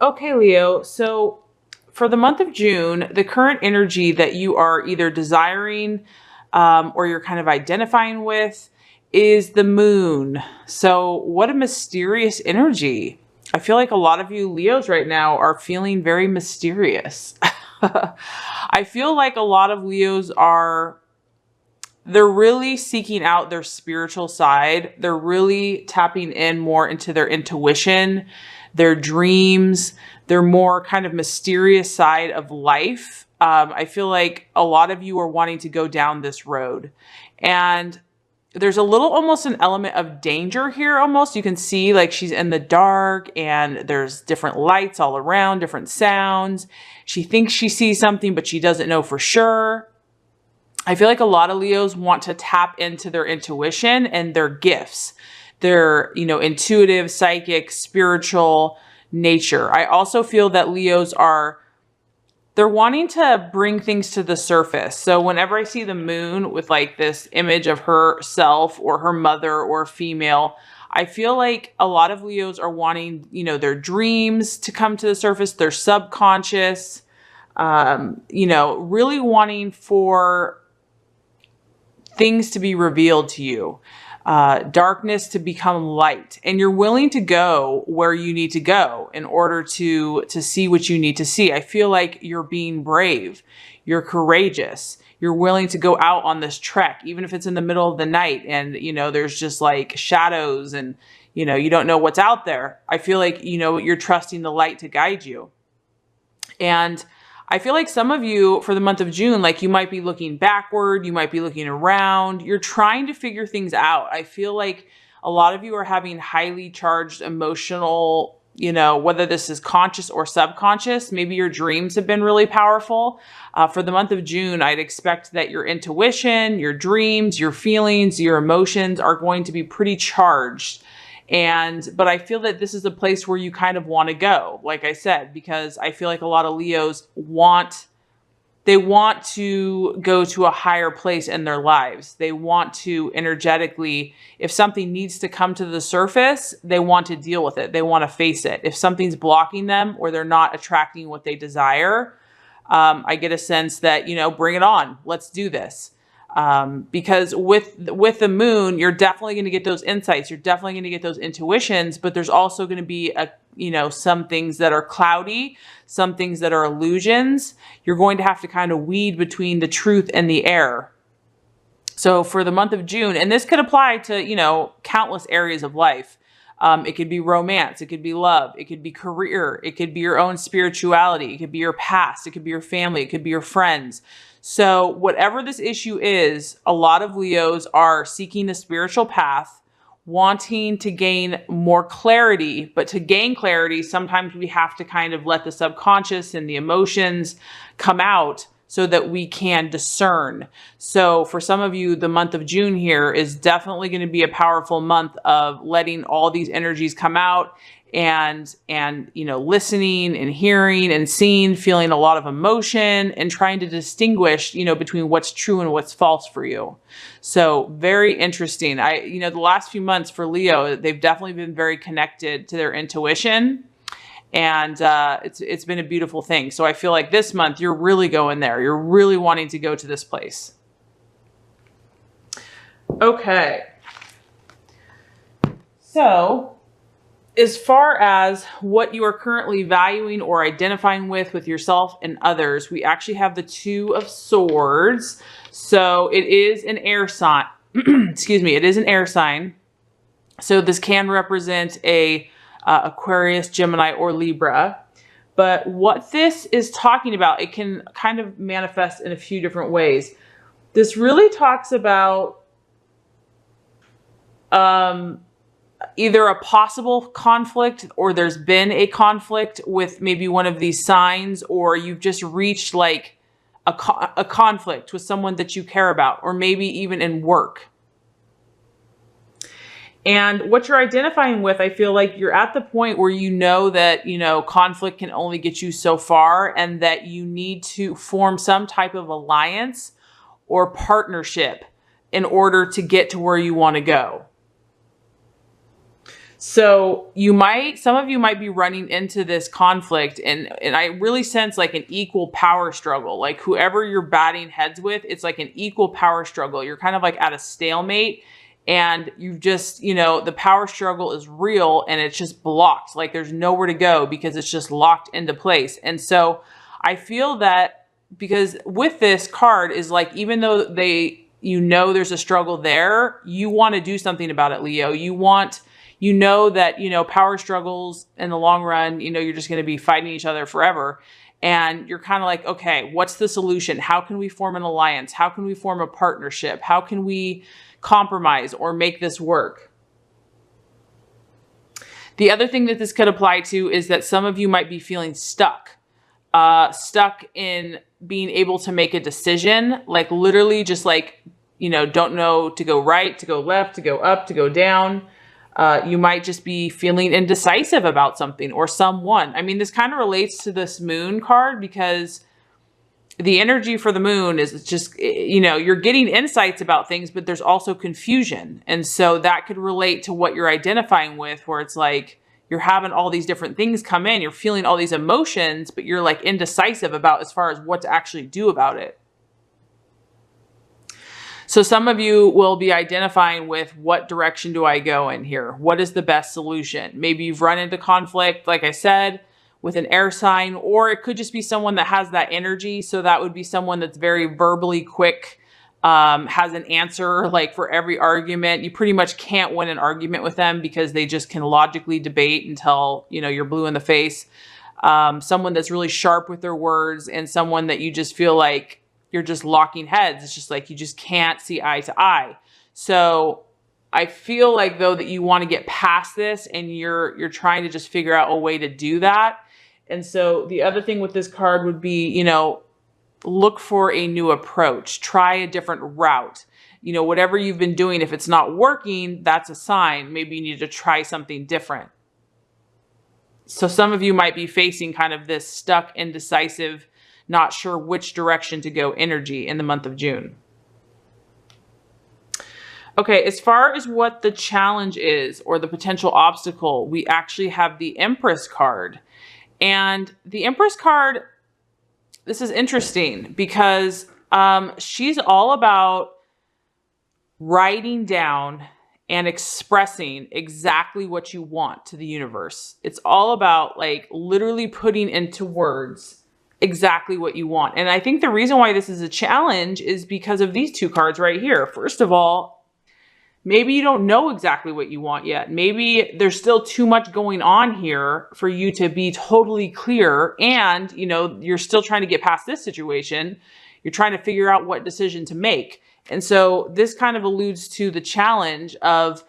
Okay, Leo. So for the month of June, the current energy that you are either desiring or you're kind of identifying with is the moon. So, what a mysterious energy. I feel like a lot of you Leos right now are feeling very mysterious. I feel like a lot of Leos are they're really seeking out their spiritual side. They're really tapping in more into their intuition, their dreams, their more kind of mysterious side of life. I feel like a lot of you are wanting to go down this road. And there's a little almost an element of danger here almost. You can see like she's in the dark and there's different lights all around, different sounds. She thinks she sees something, but she doesn't know for sure. I feel like a lot of Leos want to tap into their intuition and their gifts, their, intuitive, psychic, spiritual nature. I also feel that Leos they're wanting to bring things to the surface. So whenever I see the moon with like this image of herself or her mother or a female, I feel like a lot of Leos are wanting, their dreams to come to the surface, their subconscious, really wanting for things to be revealed to you, darkness to become light, and you're willing to go where you need to go in order to see what you need to see. I feel like you're being brave, you're courageous, you're willing to go out on this trek, even if it's in the middle of the night and there's just like shadows and you don't know what's out there. I feel like you're trusting the light to guide you. And I feel like some of you for the month of June, like you might be looking backward, you might be looking around, you're trying to figure things out. I feel like a lot of you are having highly charged emotional, whether this is conscious or subconscious, maybe your dreams have been really powerful. For the month of June, I'd expect that your intuition, your dreams, your feelings, your emotions are going to be pretty charged. But I feel that this is a place where you kind of want to go, like I said, because I feel like a lot of Leos want to go to a higher place in their lives. They want to energetically, if something needs to come to the surface, they want to deal with it. They want to face it. If something's blocking them or they're not attracting what they desire, I get a sense that, bring it on. Let's do this. Because with the moon, you're definitely going to get those insights. You're definitely going to get those intuitions, but there's also going to be some things that are cloudy, some things that are illusions. You're going to have to kind of weed between the truth and the error. So for the month of June, and this could apply to, countless areas of life. It could be romance. It could be love. It could be career. It could be your own spirituality. It could be your past. It could be your family. It could be your friends. So whatever this issue is, a lot of Leos are seeking the spiritual path, wanting to gain more clarity. But to gain clarity, sometimes we have to kind of let the subconscious and the emotions come out so that we can discern. So for some of you, the month of June here is definitely going to be a powerful month of letting all these energies come out and listening and hearing and seeing, feeling a lot of emotion and trying to distinguish, between what's true and what's false for you. So very interesting. The last few months for Leo, they've definitely been very connected to their intuition. And it's been a beautiful thing. So I feel like this month you're really going there. You're really wanting to go to this place. Okay. So as far as what you are currently valuing or identifying with yourself and others, we actually have the Two of Swords. So it is an air sign. Excuse me. It is an air sign. So this can represent a Aquarius, Gemini, or Libra. But what this is talking about, it can kind of manifest in a few different ways. This really talks about either a possible conflict or there's been a conflict with maybe one of these signs, or you've just reached like a conflict with someone that you care about, or maybe even in work. And what you're identifying with, I feel like you're at the point where that, conflict can only get you so far and that you need to form some type of alliance or partnership in order to get to where you want to go. So some of you might be running into this conflict, and I really sense like an equal power struggle. Like whoever you're batting heads with, it's like an equal power struggle. You're kind of like at a stalemate, and you just, the power struggle is real and it's just blocked. Like there's nowhere to go because it's just locked into place. And so I feel that because with this card is like, even though there's a struggle there, you want to do something about it, Leo. That, power struggles in the long run, you're just going to be fighting each other forever. And you're kind of like, okay, what's the solution? How can we form an alliance? How can we form a partnership? How can we compromise or make this work? The other thing that this could apply to is that some of you might be feeling stuck in being able to make a decision, like literally just like, don't know to go right, to go left, to go up, to go down. You might just be feeling indecisive about something or someone. I mean, this kind of relates to this moon card because the energy for the moon is just, you're getting insights about things, but there's also confusion. And so that could relate to what you're identifying with, where it's like you're having all these different things come in, you're feeling all these emotions, but you're like indecisive about as far as what to actually do about it. So some of you will be identifying with, what direction do I go in here? What is the best solution? Maybe you've run into conflict, like I said, with an air sign, or it could just be someone that has that energy. So that would be someone that's very verbally quick, has an answer like for every argument. You pretty much can't win an argument with them because they just can logically debate until, you're blue in the face. Someone that's really sharp with their words, and someone that you just feel like you're just locking heads. It's just like you just can't see eye to eye. So I feel like though that you want to get past this, and you're trying to just figure out a way to do that. And so the other thing with this card would be, look for a new approach, try a different route. Whatever you've been doing, if it's not working, that's a sign. Maybe you need to try something different. So some of you might be facing kind of this stuck, indecisive, not sure which direction to go energy in the month of June. Okay, as far as what the challenge is or the potential obstacle, we actually have the Empress card. And the Empress card, this is interesting because she's all about writing down and expressing exactly what you want to the universe. It's all about like literally putting into words exactly what you want. And I think the reason why this is a challenge is because of these two cards right here. First of all, maybe you don't know exactly what you want yet. Maybe there's still too much going on here for you to be totally clear. And, you're still trying to get past this situation. You're trying to figure out what decision to make. And so this kind of alludes to the challenge of,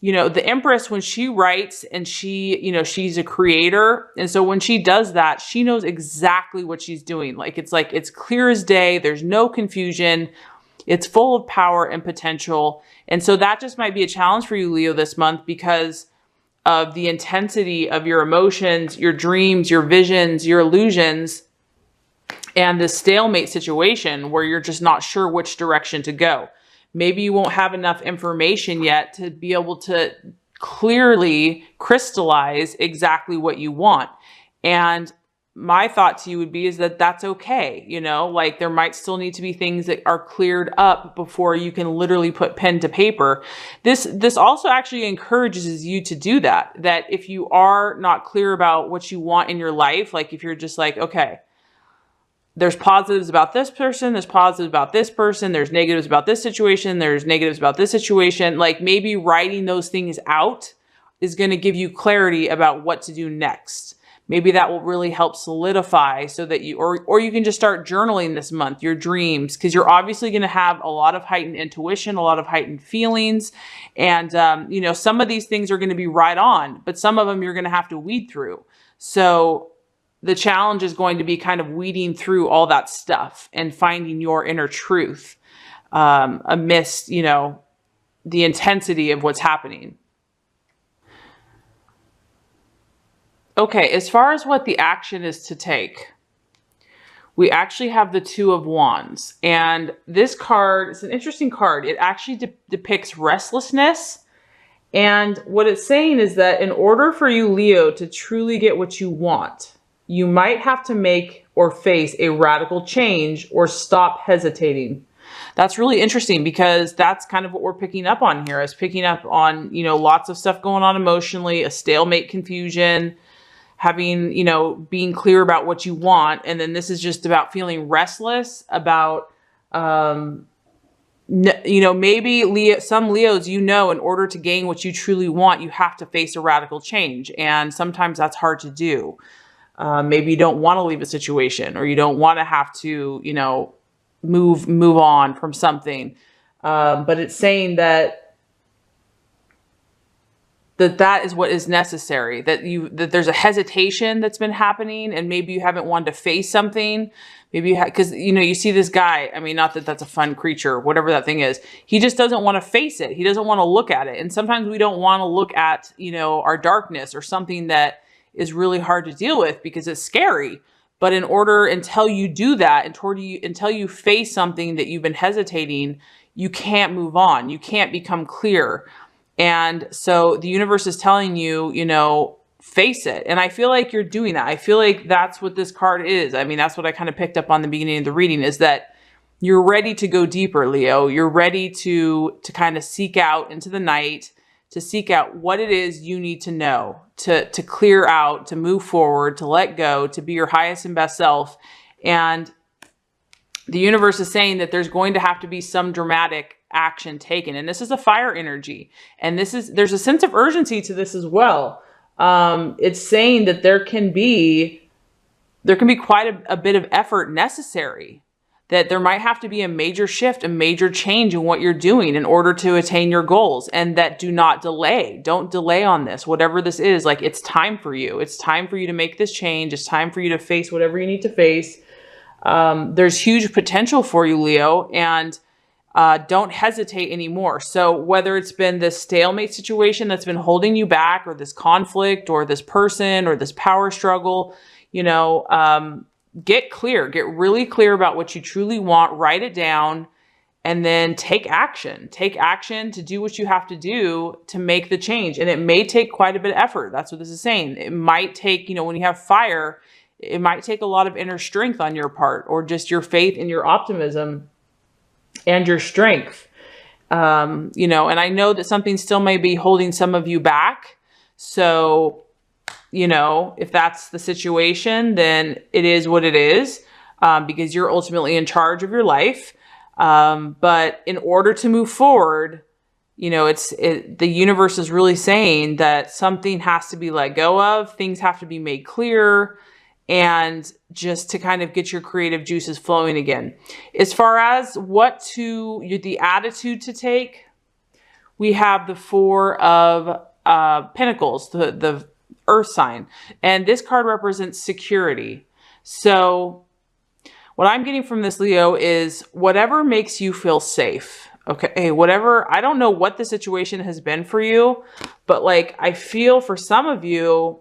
the Empress, when she writes and she's a creator. And so when she does that, she knows exactly what she's doing. Like it's clear as day. There's no confusion. It's full of power and potential. And so that just might be a challenge for you, Leo, this month because of the intensity of your emotions, your dreams, your visions, your illusions, and the stalemate situation where you're just not sure which direction to go. Maybe you won't have enough information yet to be able to clearly crystallize exactly what you want. And my thought to you would be is that that's okay. Like there might still need to be things that are cleared up before you can literally put pen to paper. This also actually encourages you to do that if you are not clear about what you want in your life, like if you're just like, okay, there's positives about this person, there's positives about this person, there's negatives about this situation, there's negatives about this situation. Like maybe writing those things out is going to give you clarity about what to do next. Maybe that will really help solidify so that or you can just start journaling this month, your dreams, because you're obviously going to have a lot of heightened intuition, a lot of heightened feelings. And, some of these things are going to be right on, but some of them you're going to have to weed through. So the challenge is going to be kind of weeding through all that stuff and finding your inner truth amidst, the intensity of what's happening. Okay, as far as what the action is to take, we actually have the Two of Wands. And this card is an interesting card. It actually depicts restlessness And what it's saying is that in order for you, Leo, to truly get what you want, you might have to make or face a radical change or stop hesitating. That's really interesting because that's kind of what we're picking up on here, is picking up on, lots of stuff going on emotionally, a stalemate, confusion, having, being clear about what you want. And then this is just about feeling restless about, maybe some Leos, in order to gain what you truly want, you have to face a radical change. And sometimes that's hard to do. Maybe you don't want to leave a situation, or you don't want to have to, move on from something. But it's saying that is what is necessary, that there's a hesitation that's been happening, and maybe you haven't wanted to face something. Maybe you because, you see this guy, I mean, not that that's a fun creature, whatever that thing is. He just doesn't want to face it. He doesn't want to look at it. And sometimes we don't want to look at, our darkness or something that is really hard to deal with because it's scary. But until you do that, until you face something that you've been hesitating, you can't move on. You can't become clear. And so the universe is telling you, face it. And I feel like you're doing that. I feel like that's what this card is. I mean, that's what I kind of picked up on the beginning of the reading, is that you're ready to go deeper, Leo. You're ready to kind of seek out into the night, to seek out what it is you need to know, to clear out, to move forward, to let go, to be your highest and best self. And the universe is saying that there's going to have to be some dramatic action taken. And this is a fire energy. And there's a sense of urgency to this as well. It's saying that there can be quite a bit of effort necessary, that there might have to be a major shift, a major change in what you're doing in order to attain your goals, and that do not delay. Don't delay on this. Whatever this is, like, it's time for you. It's time for you to make this change. It's time for you to face whatever you need to face. There's huge potential for you, Leo, and don't hesitate anymore. So whether it's been this stalemate situation that's been holding you back, or this conflict, or this person, or this power struggle, get clear, get really clear about what you truly want, write it down, and then take action. Take action to do what you have to do to make the change. And it may take quite a bit of effort. That's what this is saying. It might take, when you have fire, it might take a lot of inner strength on your part, or just your faith and your optimism and your strength. And I know that something still may be holding some of you back. So, if that's the situation, then it is what it is, because you're ultimately in charge of your life. But in order to move forward, the universe is really saying that something has to be let go of. Things have to be made clear, and just to kind of get your creative juices flowing again. As far as the attitude to take, we have the Four of Pentacles, the Earth sign. And this card represents security. So what I'm getting from this, Leo, is whatever makes you feel safe. Okay, whatever. I don't know what the situation has been for you, but I feel for some of you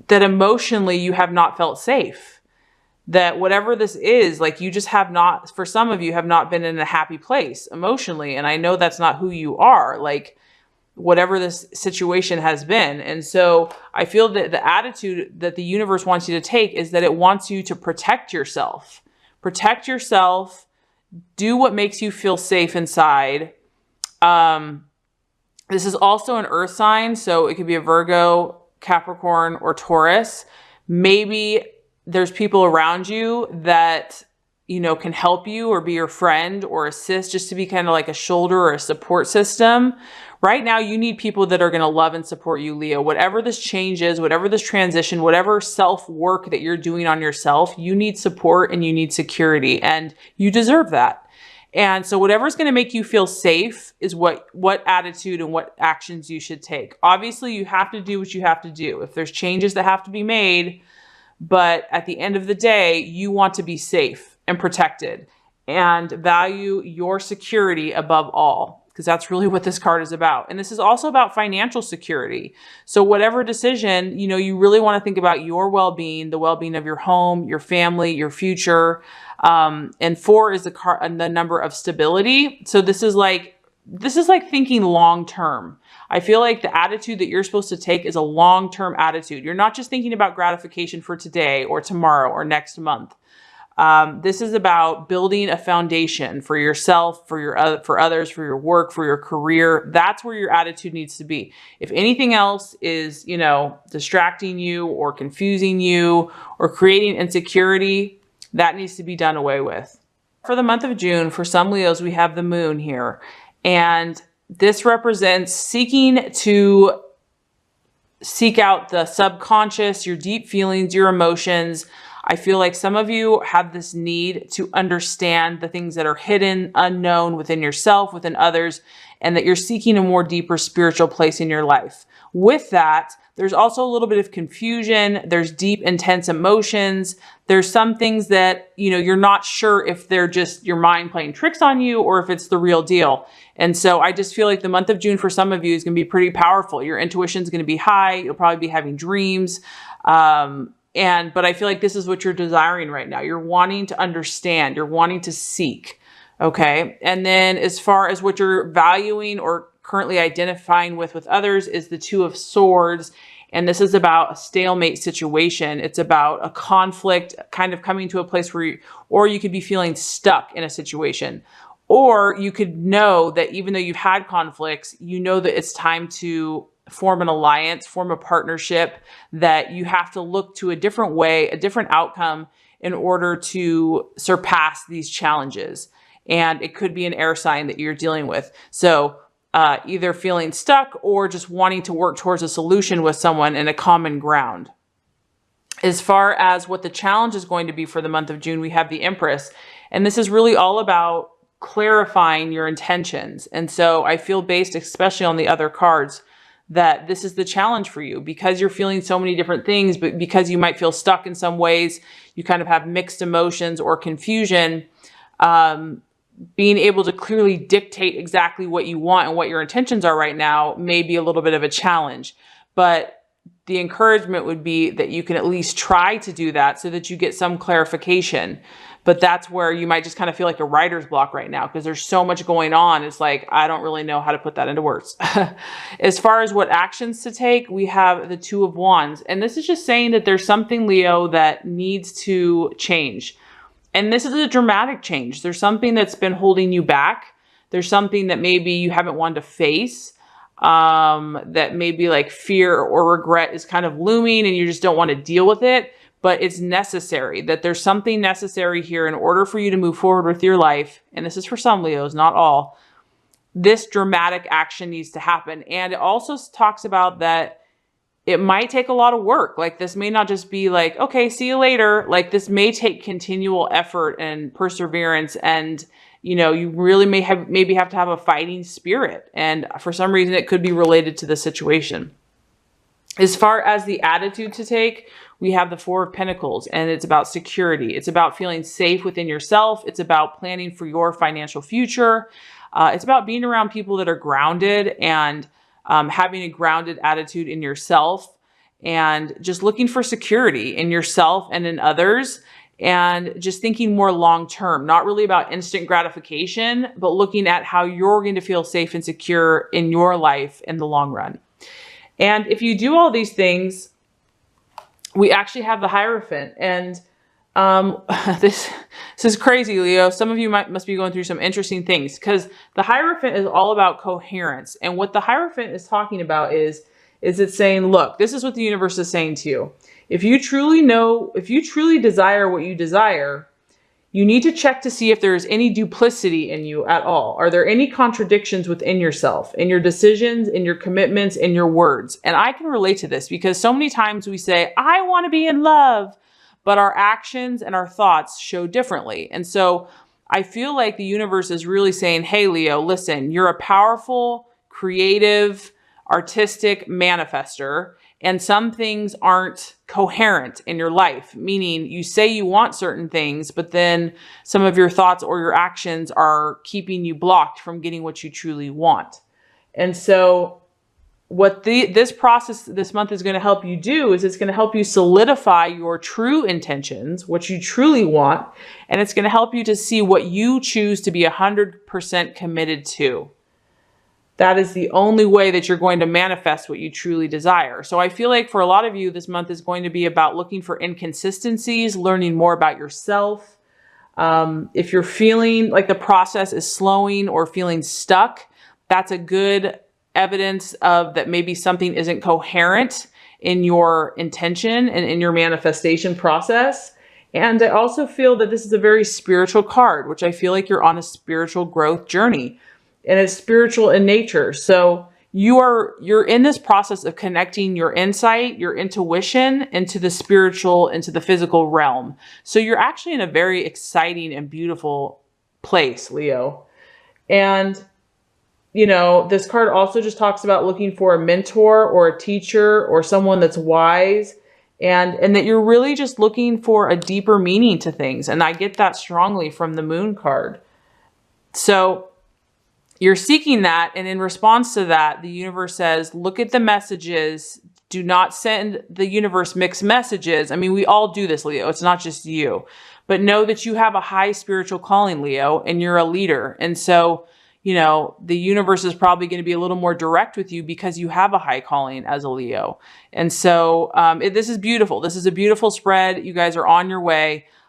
that emotionally you have not felt safe. That whatever this is, you just have not, for some of you, have not been in a happy place emotionally. And I know that's not who you are, whatever this situation has been. And so I feel that the attitude that the universe wants you to take is that it wants you to protect yourself. Protect yourself. Do what makes you feel safe inside. This is also an earth sign, so it could be a Virgo, Capricorn, or Taurus. Maybe there's people around you that, can help you or be your friend or assist, just to be kind of like a shoulder or a support system. Right now, you need people that are going to love and support you, Leo. Whatever this change is, whatever this transition, whatever self-work that you're doing on yourself, you need support and you need security, and you deserve that. And so whatever's going to make you feel safe is what attitude and what actions you should take. Obviously, you have to do what you have to do. If there's changes that have to be made, but at the end of the day, you want to be safe and protected and value your security above all, because that's really what this card is about. And this is also about financial security. So whatever decision, you really want to think about your well-being, the well-being of your home, your family, your future. And 4 is the number of stability. So this is this is like thinking long term. I feel like the attitude that you're supposed to take is a long-term attitude. You're not just thinking about gratification for today or tomorrow or next month. This is about building a foundation for yourself, for others, for your work, for your career. That's where your attitude needs to be. If anything else is, distracting you or confusing you or creating insecurity, that needs to be done away with. For the month of June, for some Leos, we have the moon here. And this represents seeking to seek out the subconscious, your deep feelings, your emotions. I feel like some of you have this need to understand the things that are hidden, unknown within yourself, within others, and that you're seeking a more deeper spiritual place in your life. With that, there's also a little bit of confusion. There's deep, intense emotions. There's some things that, you're not sure if they're just your mind playing tricks on you or if it's the real deal. And so I just feel like the month of June for some of you is going to be pretty powerful. Your intuition is going to be high. You'll probably be having dreams. But I feel like this is what you're desiring right now. You're wanting to understand. You're wanting to seek. Okay. And then as far as what you're valuing or currently identifying with others is the Two of Swords. And this is about a stalemate situation. It's about a conflict kind of coming to a place where you could be feeling stuck in a situation. Or you could know that even though you've had conflicts, you know that it's time to form an alliance, form a partnership, that you have to look to a different way, a different outcome in order to surpass these challenges. And it could be an air sign that you're dealing with. So either feeling stuck or just wanting to work towards a solution with someone in a common ground. As far as what the challenge is going to be for the month of June, we have the Empress. And this is really all about clarifying your intentions. And so I feel based especially on the other cards that this is the challenge for you because you're feeling so many different things, but because you might feel stuck in some ways, you kind of have mixed emotions or confusion. Being able to clearly dictate exactly what you want and what your intentions are right now may be a little bit of a challenge. But the encouragement would be that you can at least try to do that so that you get some clarification. But that's where you might just kind of feel like a writer's block right now because there's so much going on. It's like, I don't really know how to put that into words. As far as what actions to take, we have the Two of Wands. And this is just saying that there's something, Leo, that needs to change. And this is a dramatic change. There's something that's been holding you back. There's something that maybe you haven't wanted to face, that maybe like fear or regret is kind of looming and you just don't want to deal with it, but it's necessary, that there's something necessary here in order for you to move forward with your life. And this is for some Leos, not all. This dramatic action needs to happen. And it also talks about that it might take a lot of work. Like this may not just be like, okay, see you later. Like this may take continual effort and perseverance. And, you really maybe have to have a fighting spirit. And for some reason, it could be related to the situation. As far as the attitude to take, we have the Four of Pentacles, and it's about security. It's about feeling safe within yourself. It's about planning for your financial future. It's about being around people that are grounded and having a grounded attitude in yourself and just looking for security in yourself and in others and just thinking more long-term, not really about instant gratification, but looking at how you're going to feel safe and secure in your life in the long run. And if you do all these things, we actually have the Hierophant. And this is crazy, Leo. Some of you must be going through some interesting things because the Hierophant is all about coherence. And what the Hierophant is talking about is it's saying, look, this is what the universe is saying to you. If you truly desire what you desire, you need to check to see if there is any duplicity in you at all. Are there any contradictions within yourself, in your decisions, in your commitments, in your words? And I can relate to this because so many times we say, I want to be in love, but our actions and our thoughts show differently. And so I feel like the universe is really saying, hey, Leo, listen, you're a powerful, creative, artistic manifester, and some things aren't coherent in your life, meaning you say you want certain things, but then some of your thoughts or your actions are keeping you blocked from getting what you truly want. And so what this process this month is going to help you do is it's going to help you solidify your true intentions, what you truly want, and it's going to help you to see what you choose to be 100% committed to. that is the only way that you're going to manifest what you truly desire. So I feel like for a lot of you, this month is going to be about looking for inconsistencies, learning more about yourself. If you're feeling like the process is slowing or feeling stuck, that's a good evidence of that maybe something isn't coherent in your intention and in your manifestation process. And I also feel that this is a very spiritual card, which I feel like you're on a spiritual growth journey, and it's spiritual in nature. So you're in this process of connecting your insight, your intuition into the spiritual, into the physical realm. So you're actually in a very exciting and beautiful place, Leo. And you know, this card also just talks about looking for a mentor or a teacher or someone that's wise, and that you're really just looking for a deeper meaning to things. And I get that strongly from the Moon card. So you're seeking that, and in response to that, the universe says, look at the messages. Do not send the universe mixed messages. I mean, we all do this, Leo. It's not just you. But know that you have a high spiritual calling, Leo, and you're a leader. And so, you know, the universe is probably going to be a little more direct with you because you have a high calling as a Leo. And so this is beautiful. This is a beautiful spread. You guys are on your way.